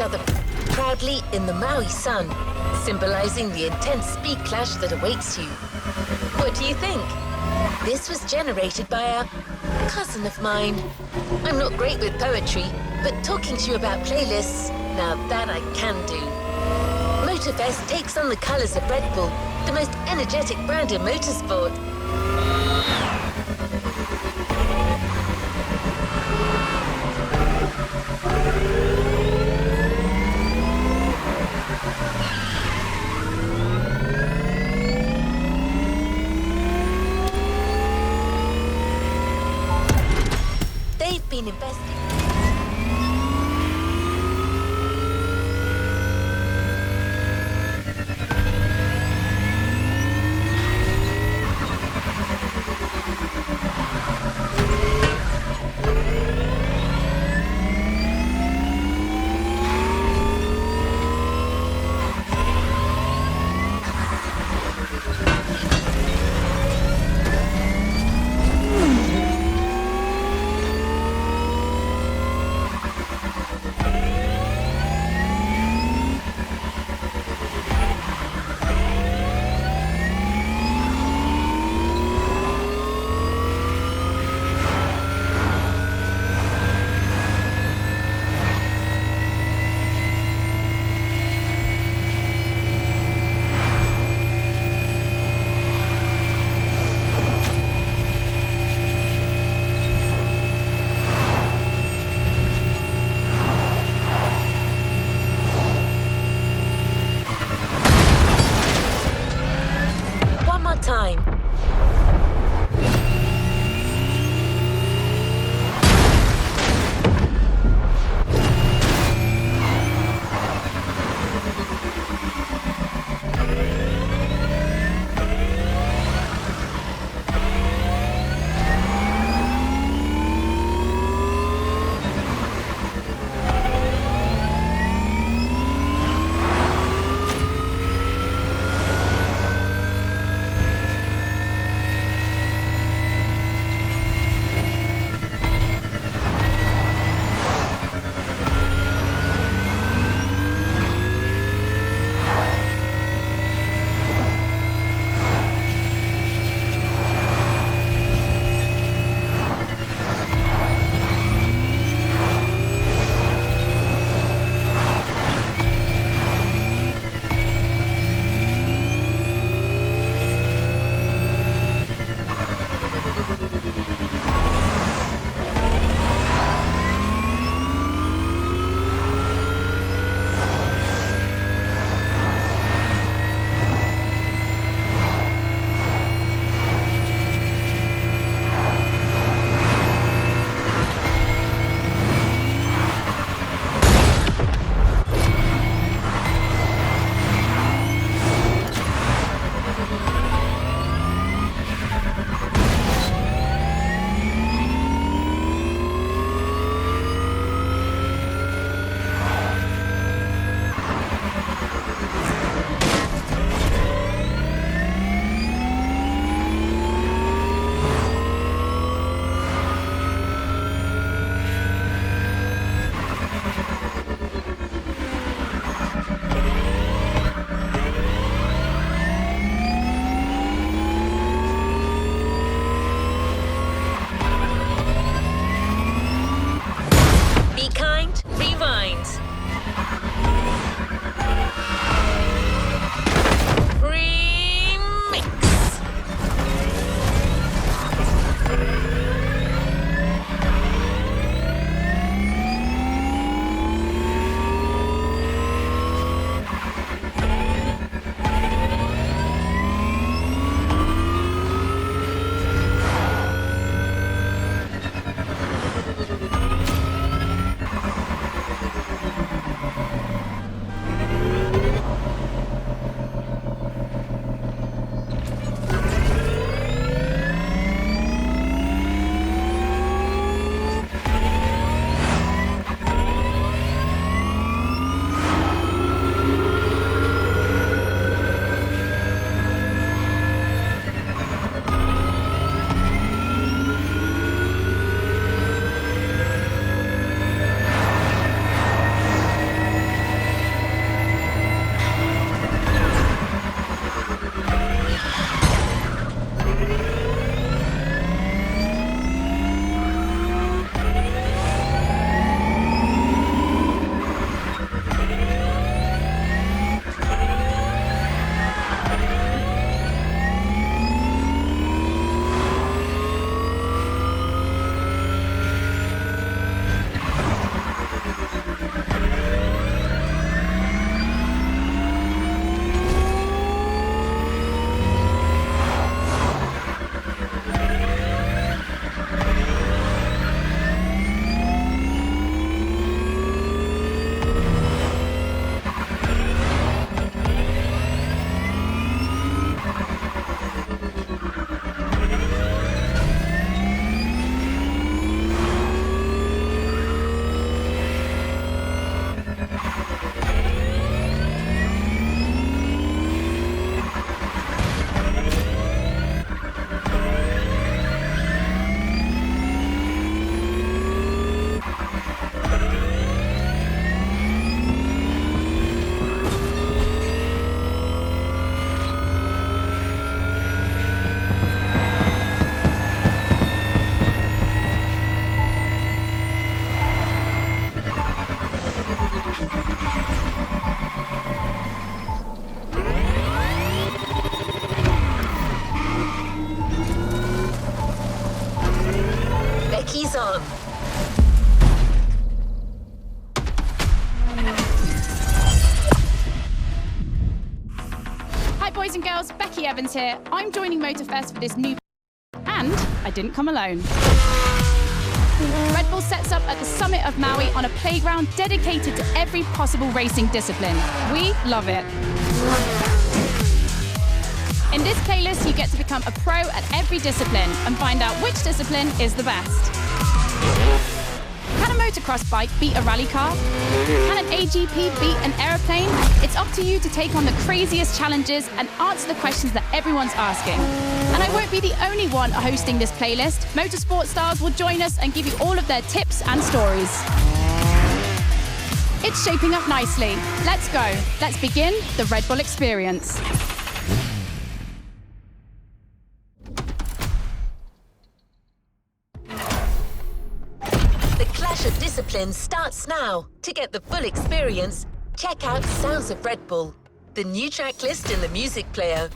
each other proudly in the Maui sun, symbolizing the intense speed clash that awaits you. What do you think? This was generated by a cousin of mine. I'm not great with poetry, but talking to you about playlists, now that I can do. Motorfest takes on the colors of Red Bull, the most energetic brand in motorsport. They've been investing. boys and girls, Becky Evans here. I'm joining Motorfest for this new... And I didn't come alone. Red Bull sets up at the summit of Maui on a playground dedicated to every possible racing discipline. We love it. In this playlist, you get to become a pro at every discipline and find out which discipline is the best. Can a motocross bike beat a rally car? Can an AGP beat an aeroplane? It's up to you to take on the craziest challenges and answer the questions that everyone's asking. And I won't be the only one hosting this playlist. Motorsport stars will join us and give you all of their tips and stories. It's shaping up nicely. Let's go. Let's begin the Red Bull experience. The clash of disciplines starts now. To get the full experience, check out Sounds of Red Bull, the new track list in the music player.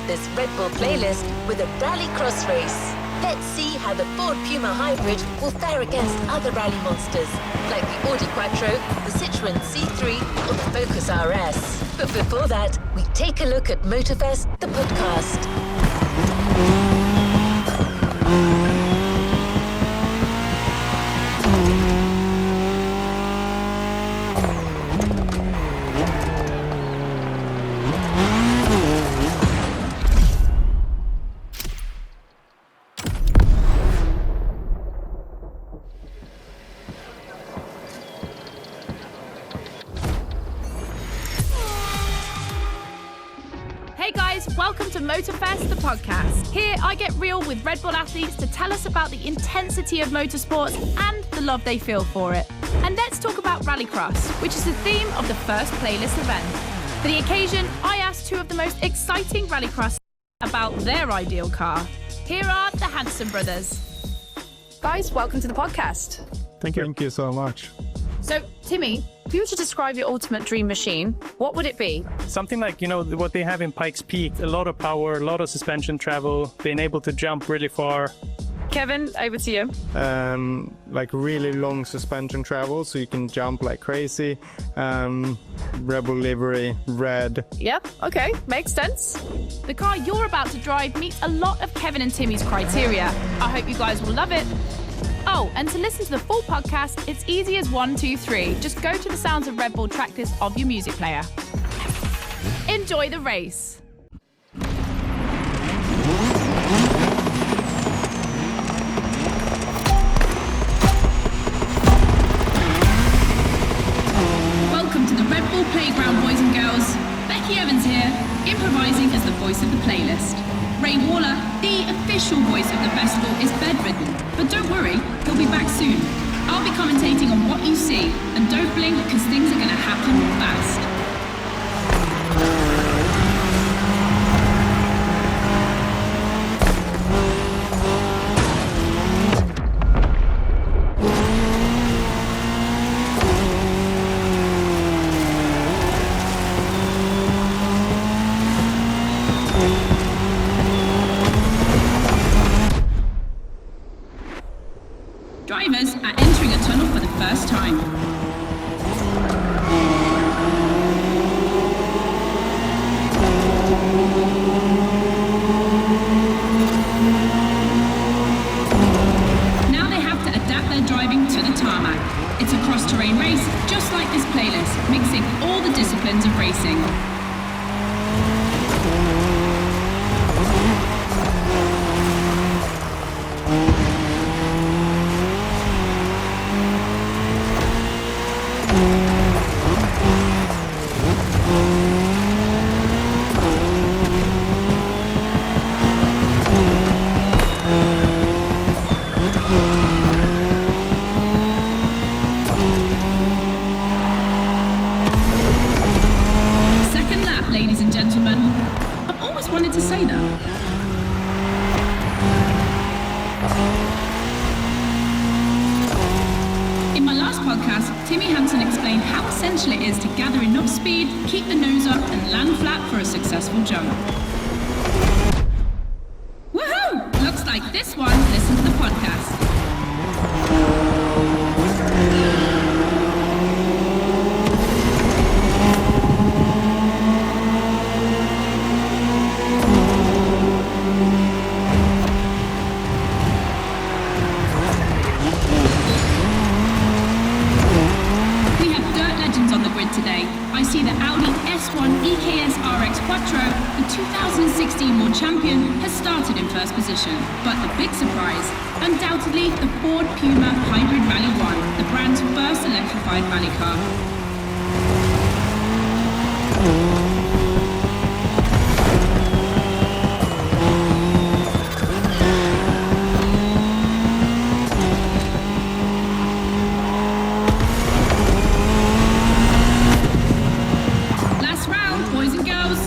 This Red Bull playlist with a rally cross race. Let's see how the Ford Puma Hybrid will fare against other rally monsters, like the Audi Quattro, the Citroën C3, or the Focus RS. But before that, we take a look at Motorfest, the podcast. Hey guys, welcome to Motorfest, the podcast. Here I get real with Red Bull athletes to tell us about the intensity of motorsports and the love they feel for it. And let's talk about Rallycross, which is the theme of the first playlist event. For the occasion, I asked two of the most exciting Rallycross about their ideal car. Here are the Hanson brothers. Guys, welcome to the podcast. Thank you. Thank you so much. So, Timmy, if you were to describe your ultimate dream machine, what would it be? Something like, what they have in Pikes Peak, a lot of power, a lot of suspension travel, being able to jump really far. Kevin, over to you. Like really long suspension travel, so you can jump like crazy. Rebel livery, red. Yep, okay, makes sense. The car you're about to drive meets a lot of Kevin and Timmy's criteria. I hope you guys will love it. Oh, and to listen to the full podcast, it's easy as 1, 2, 3. Just go to the Sounds of Red Bull tracklist of your music player. Enjoy the race. Welcome to the Red Bull Playground, boys and girls. Becky Evans here, improvising as the voice of the playlist. Ray Waller, the official voice of the festival, is bedridden. But don't worry, he'll be back soon. I'll be commentating on what you see, and don't blink because things are going to happen fast. Drivers are entering a tunnel for the first time. Now they have to adapt their driving to the tarmac. It's a cross-terrain race, just like the racing. Second lap, ladies and gentlemen. I've always wanted to say that. In my last podcast, Timmy Hansen explained how essential it is to gather enough speed, keep the nose up, and land flat for a successful jump. Woohoo! Looks like this one listened to the podcast. We have dirt legends on the grid today. I see the Audi S1 EKS RX Quattro, the 2016 World Champion, has started in first position. But the big surprise, undoubtedly the Ford Puma Hybrid Rally 1, the brand's first electrified rally car. Last round, boys and girls.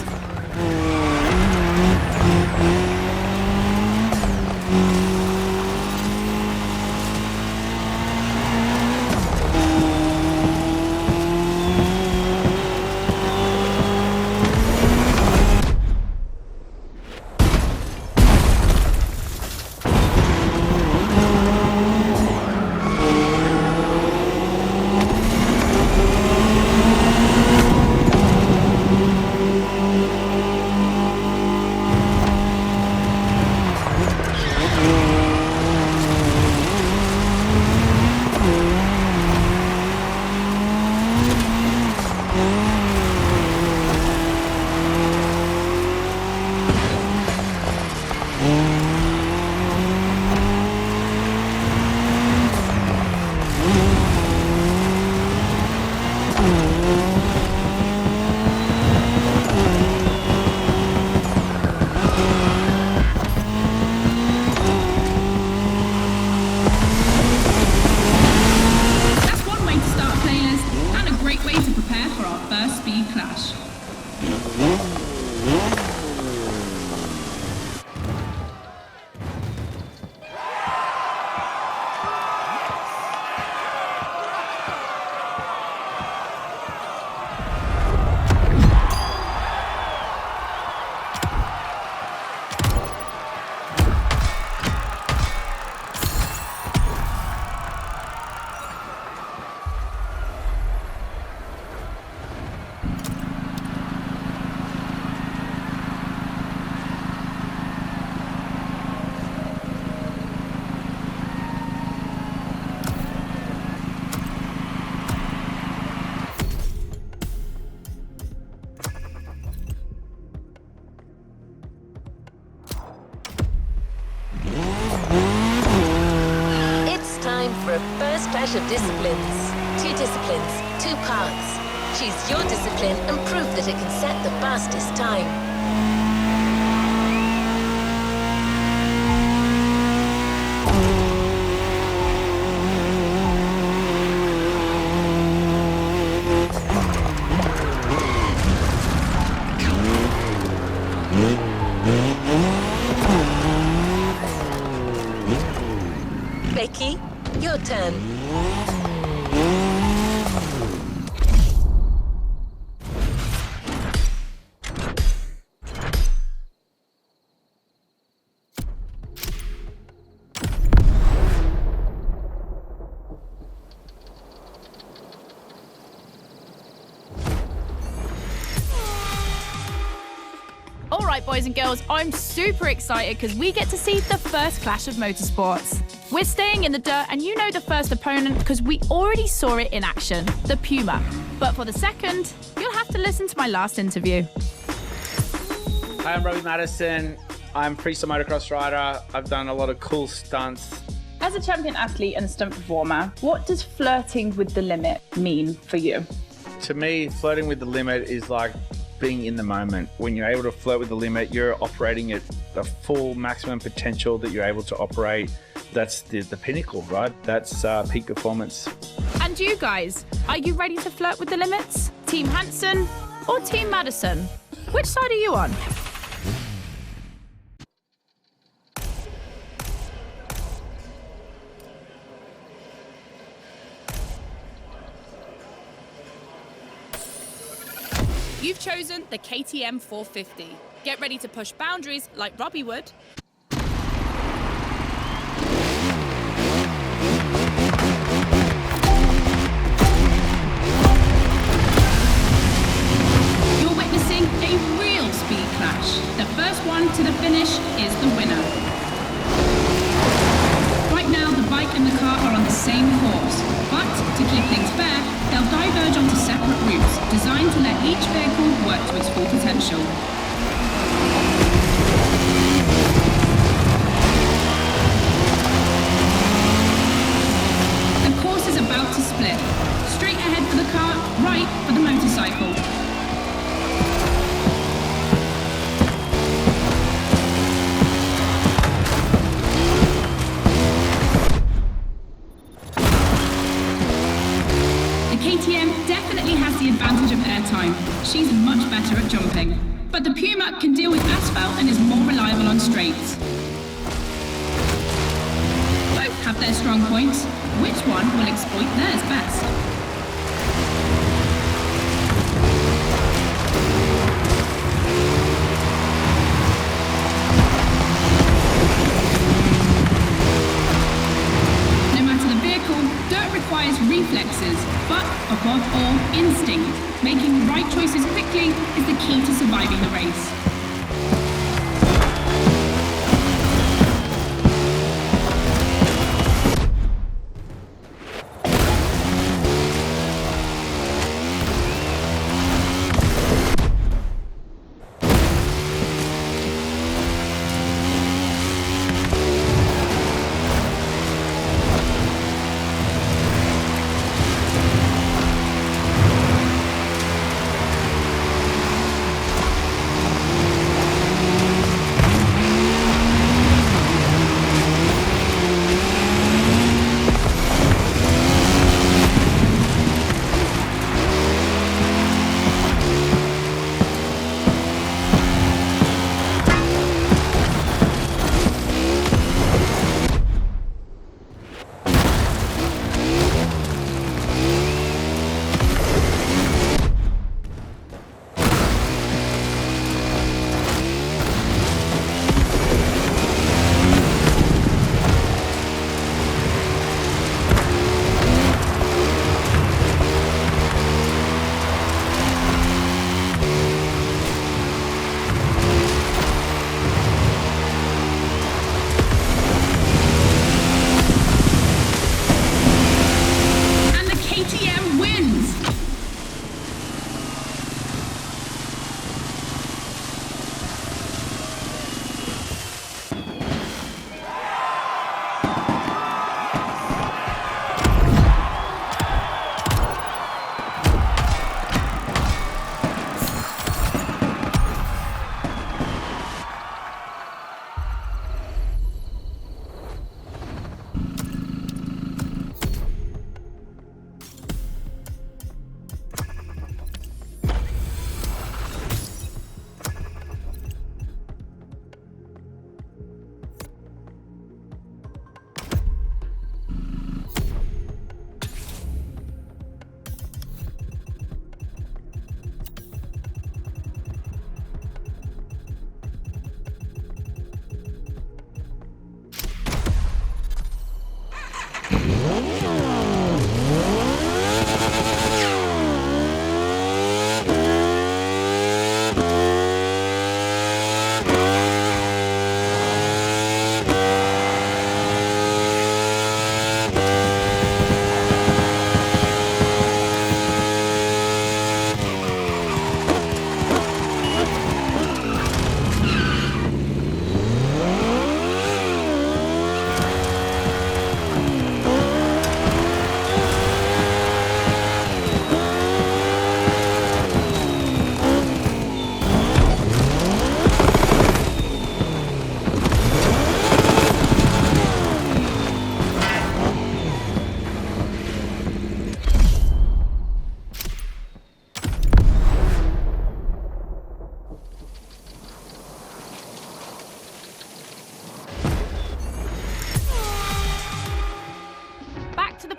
That's one way to start a playlist and a great way to prepare for our first speed clash. It's time for a first clash of disciplines. 2 disciplines, 2 paths. Choose your discipline and prove that it can set the fastest time. Becky, your turn. All right, boys and girls, I'm super excited because we get to see the first clash of motorsports. We're staying in the dirt, and you know the first opponent because we already saw it in action, the Puma. But for the second, you'll have to listen to my last interview. Hi, I'm Robbie Madison. I'm freestyle motocross rider. I've done a lot of cool stunts. As a champion athlete and stunt performer, what does flirting with the limit mean for you? To me, flirting with the limit is like being in the moment. When you're able to flirt with the limit, you're operating at the full maximum potential that you're able to operate. That's the pinnacle, right? That's peak performance. And you guys, are you ready to flirt with the limits? Team Hansen or Team Madison? Which side are you on? You've chosen the KTM 450. Get ready to push boundaries like Robbie would. You're witnessing a real speed clash. The first one to the finish is the winner. Right now, the bike and the car are on the same course, but to keep things fair, they'll diverge onto separate routes, designed to let each vehicle work to its full potential. The course is about to split. Straight ahead for the car, right for the motorcycle. KTM definitely has the advantage of airtime. She's much better at jumping. But the Puma can deal with asphalt and is more reliable on straights. Both have their strong points. Which one will exploit theirs best? Requires reflexes, but above all, instinct. Making the right choices quickly is the key to surviving the race.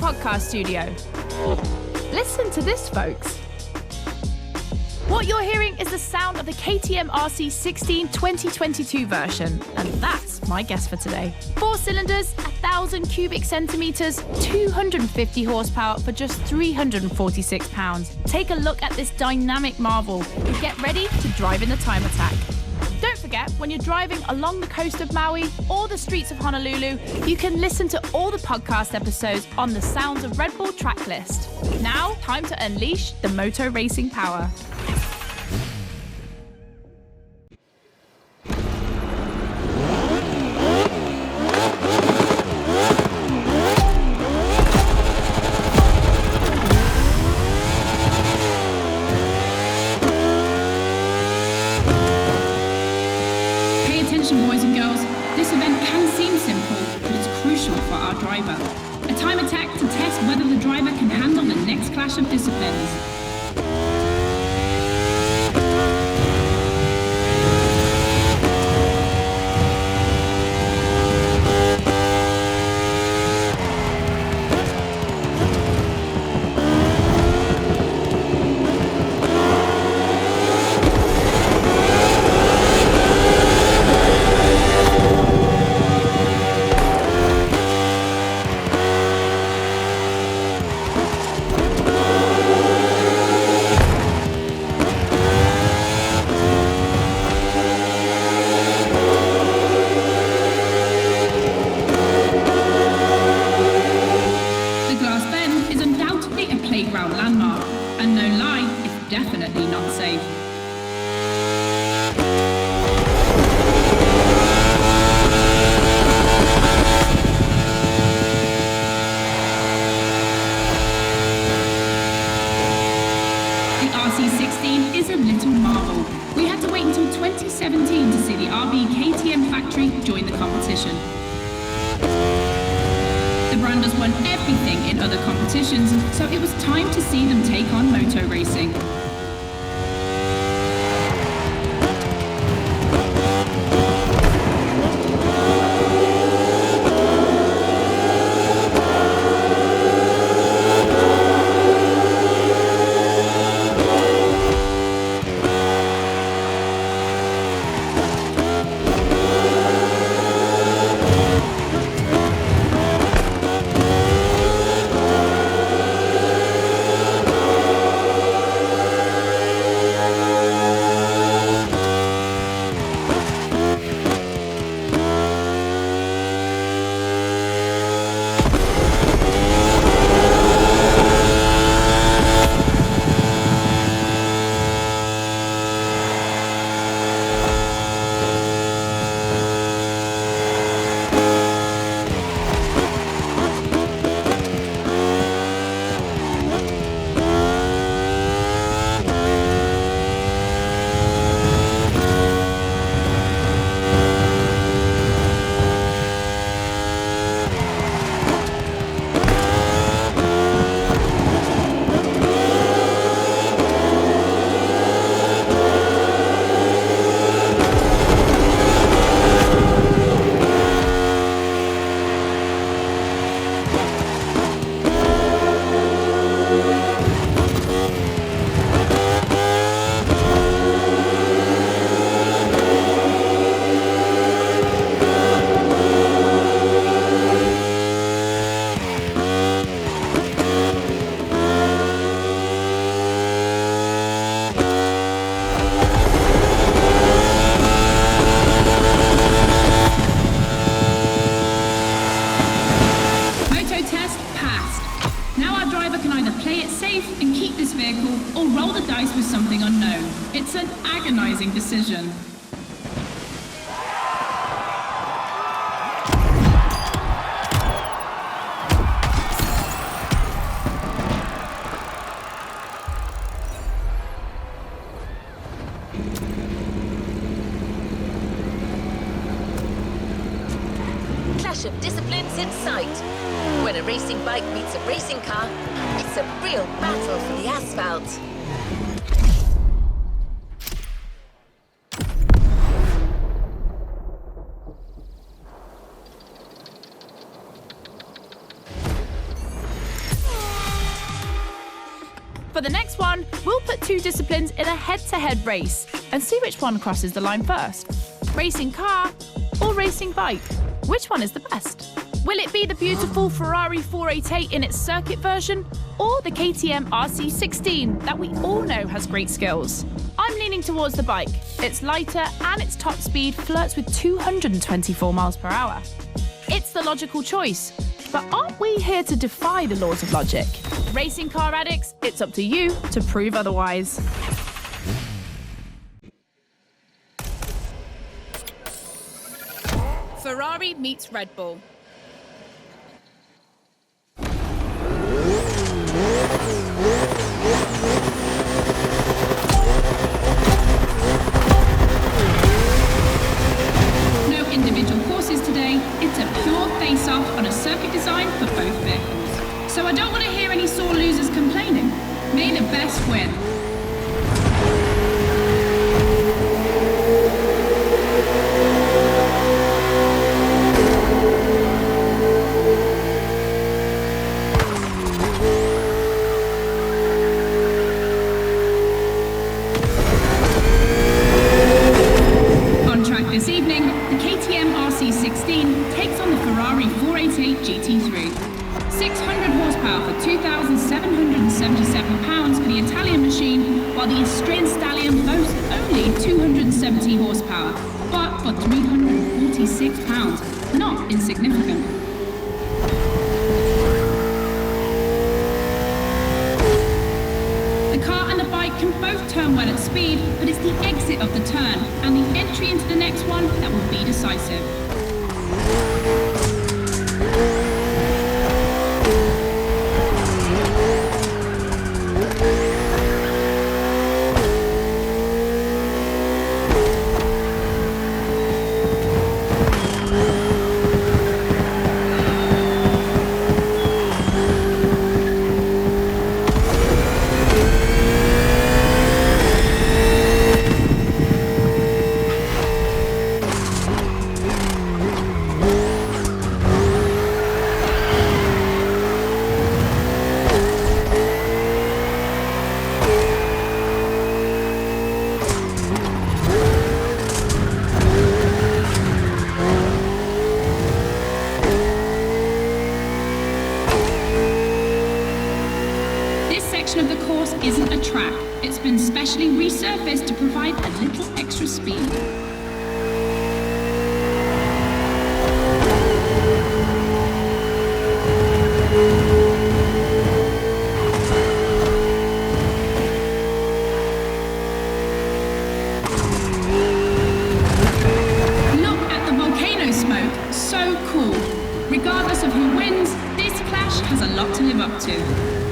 podcast studio. Listen to this, folks. What you're hearing is the sound of the KTM RC16 2022 version, and that's my guess for today. 4 cylinders, 1,000 cubic centimeters, 250 horsepower for just 346 pounds. Take a look at this dynamic marvel and get ready to drive in the time attack. Don't forget, when you're driving along the coast of Maui or the streets of Honolulu, you can listen to all the podcast episodes on the Sounds of Red Bull track list. Now, time to unleash the moto racing power. Boys and girls, this event can seem simple, but it's crucial for our driver. A time attack to test whether the driver can handle the next clash of disciplines. Landmark, and no lie, it's definitely not safe. The RC16 is a little marvel. We had to wait until 2017 to see the RB KTM factory join the competition. The brand has won everything in other competitions, so it was time to see them take on moto racing. Or roll the dice with something unknown. It's an agonizing decision. Clash of disciplines in sight. When a racing bike meets a racing car, it's a real battle for the asphalt. For the next one, we'll put two disciplines in a head-to-head race and see which one crosses the line first. Racing car or racing bike? Which one is the best? Will it be the beautiful Ferrari 488 in its circuit version or the KTM RC16 that we all know has great skills? I'm leaning towards the bike. It's lighter and its top speed flirts with 224 miles per hour. It's the logical choice. But aren't we here to defy the laws of logic? Racing car addicts, it's up to you to prove otherwise. Ferrari meets Red Bull. No individual courses today, it's a pure face-off on a circuit design for both vehicles. So I don't want to hear any sore losers complaining. May the best win. This evening, the KTM RC16 takes on the Ferrari 488 GT3. 600 horsepower for 2,777 pounds for the Italian machine, while the Austrian Stallion boasts only 270 horsepower, but for 346 pounds, not insignificant. The car and the bike can both turn well at speed, but it's the exit of the turn and the entry into the next one that will be decisive. Of the course isn't a track. It's been specially resurfaced to provide a little extra speed. Look at the volcano smoke. So cool. Regardless of who wins, this clash has a lot to live up to.